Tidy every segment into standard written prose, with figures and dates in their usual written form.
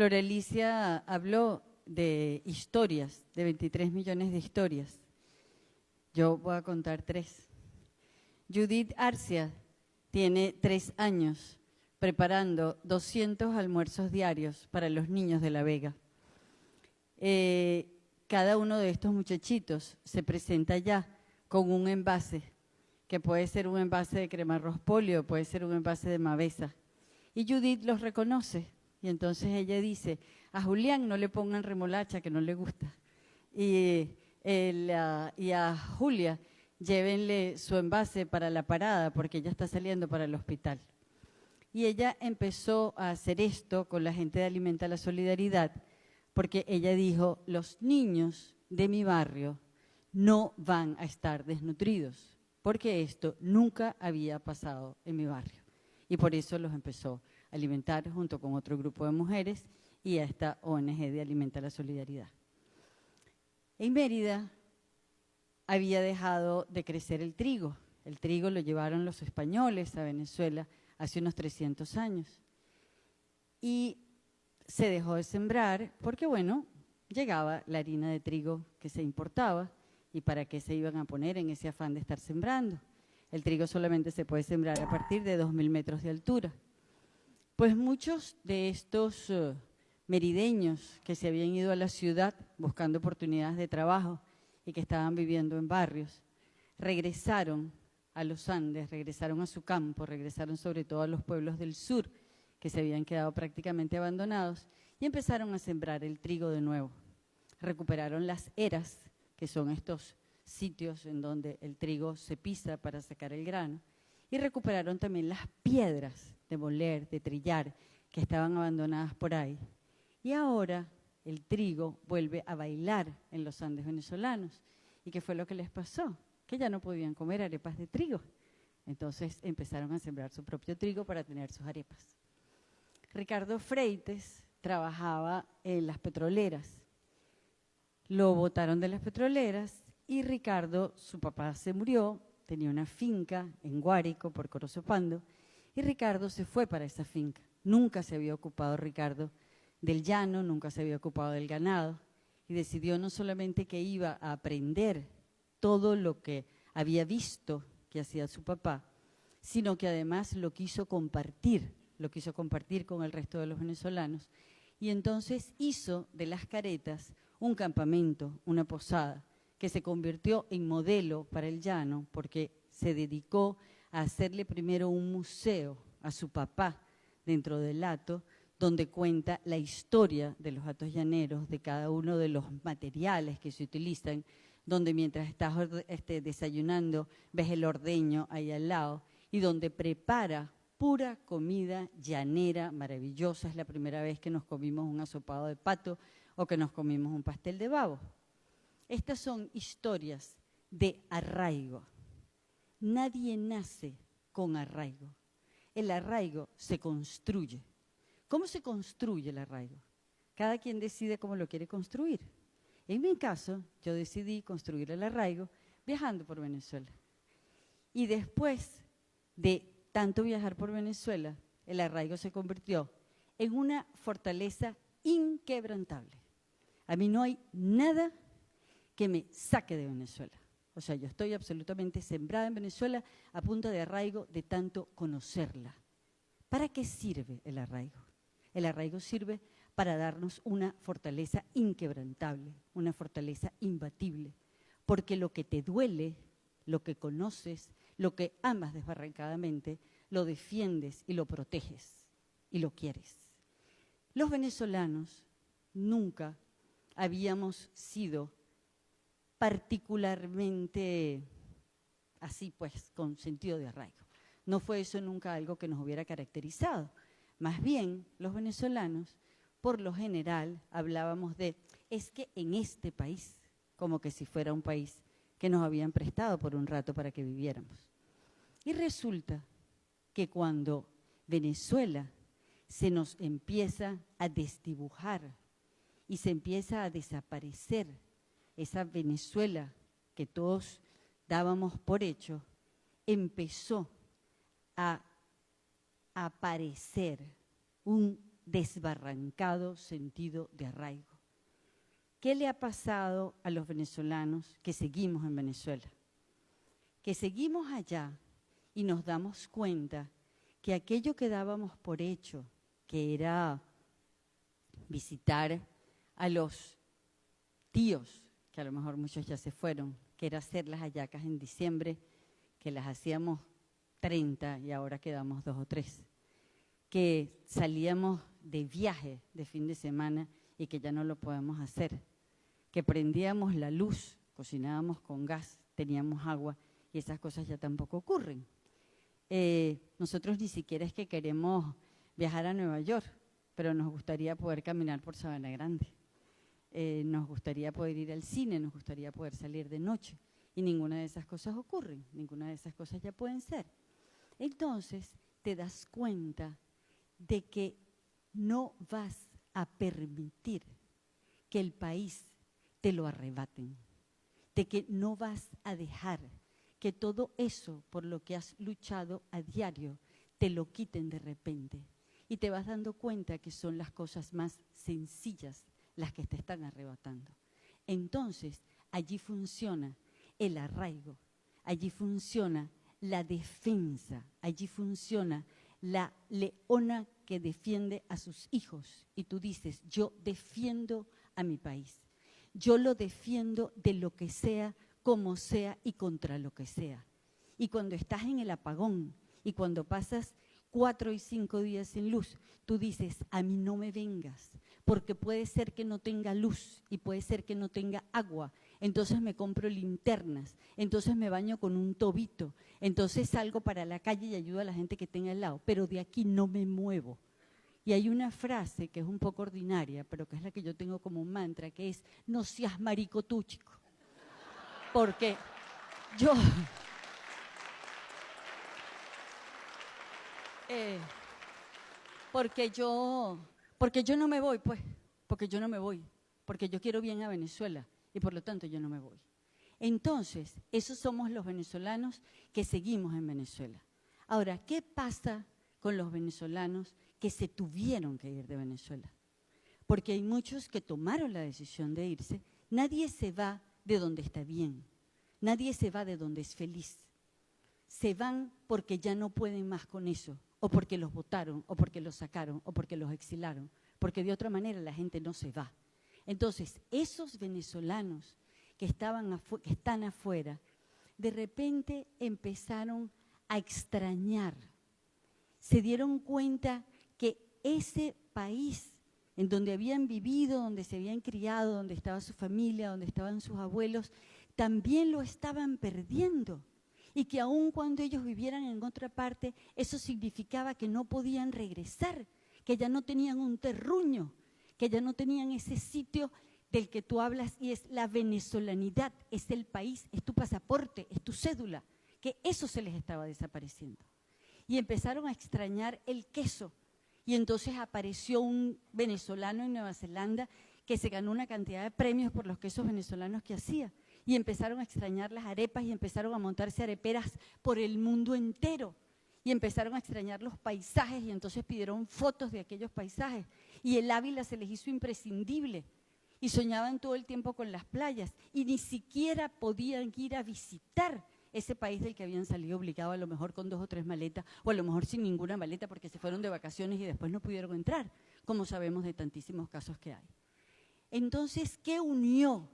Flor Alicia habló de historias, de 23 millones de historias. Yo voy a contar 3. Judith Arcia tiene 3 años preparando 200 almuerzos diarios para los niños de La Vega. Cada uno de estos muchachitos se presenta ya con un envase, que puede ser un envase de crema arroz polio, puede ser un envase de Mavesa. Y Judith los reconoce, y entonces ella dice, a Julián no le pongan remolacha, que no le gusta. Y a Julia, llévenle su envase para la parada, porque ella está saliendo para el hospital. Y ella empezó a hacer esto con la gente de Alimenta la Solidaridad, porque ella dijo, los niños de mi barrio no van a estar desnutridos, porque esto nunca había pasado en mi barrio. Y por eso los empezó a alimentar junto con otro grupo de mujeres y a esta ONG de Alimenta la Solidaridad. En Mérida había dejado de crecer el trigo. El trigo lo llevaron los españoles a Venezuela hace unos 300 años. Y se dejó de sembrar porque, bueno, llegaba la harina de trigo que se importaba y para qué se iban a poner en ese afán de estar sembrando. El trigo solamente se puede sembrar a partir de 2.000 metros de altura. Pues muchos de estos merideños que se habían ido a la ciudad buscando oportunidades de trabajo y que estaban viviendo en barrios, regresaron a los Andes, regresaron a su campo, regresaron sobre todo a los pueblos del sur que se habían quedado prácticamente abandonados y empezaron a sembrar el trigo de nuevo. Recuperaron las eras, que son estos sitios en donde el trigo se pisa para sacar el grano, y recuperaron también las piedras de moler, de trillar, que estaban abandonadas por ahí. Y ahora el trigo vuelve a bailar en los Andes venezolanos. ¿Y qué fue lo que les pasó? Que ya no podían comer arepas de trigo. Entonces empezaron a sembrar su propio trigo para tener sus arepas. Ricardo Freites trabajaba en las petroleras. Lo botaron de las petroleras y Ricardo, su papá se murió, tenía una finca en Guárico por Corozopando y Ricardo se fue para esa finca. Nunca se había ocupado Ricardo del llano, nunca se había ocupado del ganado y decidió no solamente que iba a aprender todo lo que había visto que hacía su papá, sino que además lo quiso compartir con el resto de los venezolanos. Y entonces hizo de Las Caretas un campamento, una posada, que se convirtió en modelo para el llano, porque se dedicó a hacerle primero un museo a su papá dentro del hato, donde cuenta la historia de los hatos llaneros, de cada uno de los materiales que se utilizan, donde mientras estás desayunando ves el ordeño ahí al lado, y donde prepara pura comida llanera maravillosa. Es la primera vez que nos comimos un asopado de pato o que nos comimos un pastel de babo. Estas son historias de arraigo. Nadie nace con arraigo. El arraigo se construye. ¿Cómo se construye el arraigo? Cada quien decide cómo lo quiere construir. En mi caso, yo decidí construir el arraigo viajando por Venezuela. Y después de tanto viajar por Venezuela, el arraigo se convirtió en una fortaleza inquebrantable. A mí no hay nada que me saque de Venezuela. O sea, yo estoy absolutamente sembrada en Venezuela a punta de arraigo de tanto conocerla. ¿Para qué sirve el arraigo? El arraigo sirve para darnos una fortaleza inquebrantable, una fortaleza imbatible, porque lo que te duele, lo que conoces, lo que amas desbarrancadamente, lo defiendes y lo proteges y lo quieres. Los venezolanos nunca habíamos sido particularmente así, pues, con sentido de arraigo. No fue eso nunca algo que nos hubiera caracterizado. Más bien, los venezolanos, por lo general, hablábamos de, es que en este país, como que si fuera un país que nos habían prestado por un rato para que viviéramos. Y resulta que cuando Venezuela se nos empieza a desdibujar y se empieza a desaparecer esa Venezuela que todos dábamos por hecho, empezó a aparecer un desbarrancado sentido de arraigo. ¿Qué le ha pasado a los venezolanos que seguimos en Venezuela? Que seguimos allá y nos damos cuenta que aquello que dábamos por hecho, que era visitar a los tíos, que a lo mejor muchos ya se fueron, que era hacer las hallacas en diciembre, que las hacíamos 30 y ahora quedamos 2 o 3, que salíamos de viaje de fin de semana y que ya no lo podemos hacer, que prendíamos la luz, cocinábamos con gas, teníamos agua y esas cosas ya tampoco ocurren. Nosotros ni siquiera es que queremos viajar a Nueva York, pero nos gustaría poder caminar por Sabana Grande. Nos gustaría poder ir al cine, nos gustaría poder salir de noche. Y ninguna de esas cosas ocurren, ninguna de esas cosas ya pueden ser. Entonces, te das cuenta de que no vas a permitir que el país te lo arrebaten, de que no vas a dejar que todo eso por lo que has luchado a diario te lo quiten de repente. Y te vas dando cuenta que son las cosas más sencillas las que te están arrebatando. Entonces, allí funciona el arraigo, allí funciona la defensa, allí funciona la leona que defiende a sus hijos. Y tú dices, yo defiendo a mi país, yo lo defiendo de lo que sea, como sea y contra lo que sea. Y cuando estás en el apagón y cuando pasas 4 y 5 días sin luz, tú dices, a mí no me vengas, porque puede ser que no tenga luz y puede ser que no tenga agua, entonces me compro linternas, entonces me baño con un tobito, entonces salgo para la calle y ayudo a la gente que tenga al lado, pero de aquí no me muevo. Y hay una frase que es un poco ordinaria, pero que es la que yo tengo como un mantra, que es, no seas marico tú, chico. Porque yo… porque yo no me voy, pues, porque yo no me voy, porque yo quiero bien a Venezuela y por lo tanto yo no me voy. Entonces, esos somos los venezolanos que seguimos en Venezuela. Ahora, ¿qué pasa con los venezolanos que se tuvieron que ir de Venezuela? Porque hay muchos que tomaron la decisión de irse. Nadie se va de donde está bien, nadie se va de donde es feliz. Se van porque ya no pueden más con eso, o porque los votaron, o porque los sacaron, o porque los exilaron, porque de otra manera la gente no se va. Entonces, esos venezolanos que están afuera, de repente empezaron a extrañar, se dieron cuenta que ese país en donde habían vivido, donde se habían criado, donde estaba su familia, donde estaban sus abuelos, también lo estaban perdiendo. Y que aun cuando ellos vivieran en otra parte, eso significaba que no podían regresar, que ya no tenían un terruño, que ya no tenían ese sitio del que tú hablas y es la venezolanidad, es el país, es tu pasaporte, es tu cédula, que eso se les estaba desapareciendo. Y empezaron a extrañar el queso. Y entonces apareció un venezolano en Nueva Zelanda que se ganó una cantidad de premios por los quesos venezolanos que hacía. Y empezaron a extrañar las arepas y empezaron a montarse areperas por el mundo entero. Y empezaron a extrañar los paisajes y entonces pidieron fotos de aquellos paisajes. Y el Ávila se les hizo imprescindible. Y soñaban todo el tiempo con las playas. Y ni siquiera podían ir a visitar ese país del que habían salido obligados, a lo mejor con 2 o 3 maletas, o a lo mejor sin ninguna maleta porque se fueron de vacaciones y después no pudieron entrar, como sabemos de tantísimos casos que hay. Entonces, ¿qué unió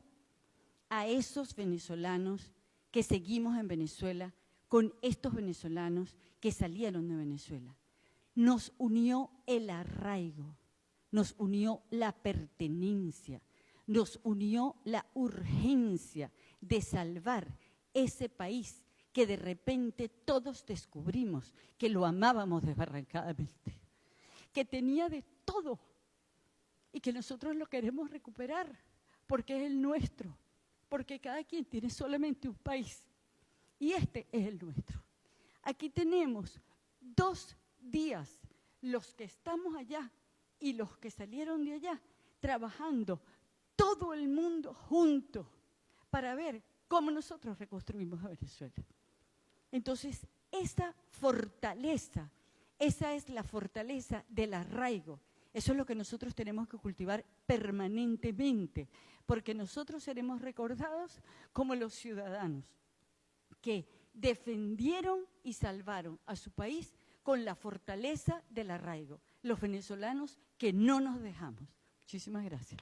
a esos venezolanos que seguimos en Venezuela con estos venezolanos que salieron de Venezuela? Nos unió el arraigo, nos unió la pertenencia, nos unió la urgencia de salvar ese país que de repente todos descubrimos que lo amábamos desbarrancadamente, que tenía de todo y que nosotros lo queremos recuperar porque es el nuestro, porque cada quien tiene solamente un país y este es el nuestro. Aquí tenemos 2 días, los que estamos allá y los que salieron de allá, trabajando todo el mundo junto para ver cómo nosotros reconstruimos a Venezuela. Entonces, esa fortaleza, esa es la fortaleza del arraigo, Eso es lo que nosotros tenemos que cultivar permanentemente, porque nosotros seremos recordados como los ciudadanos que defendieron y salvaron a su país con la fortaleza del arraigo. Los venezolanos que no nos dejamos. Muchísimas gracias.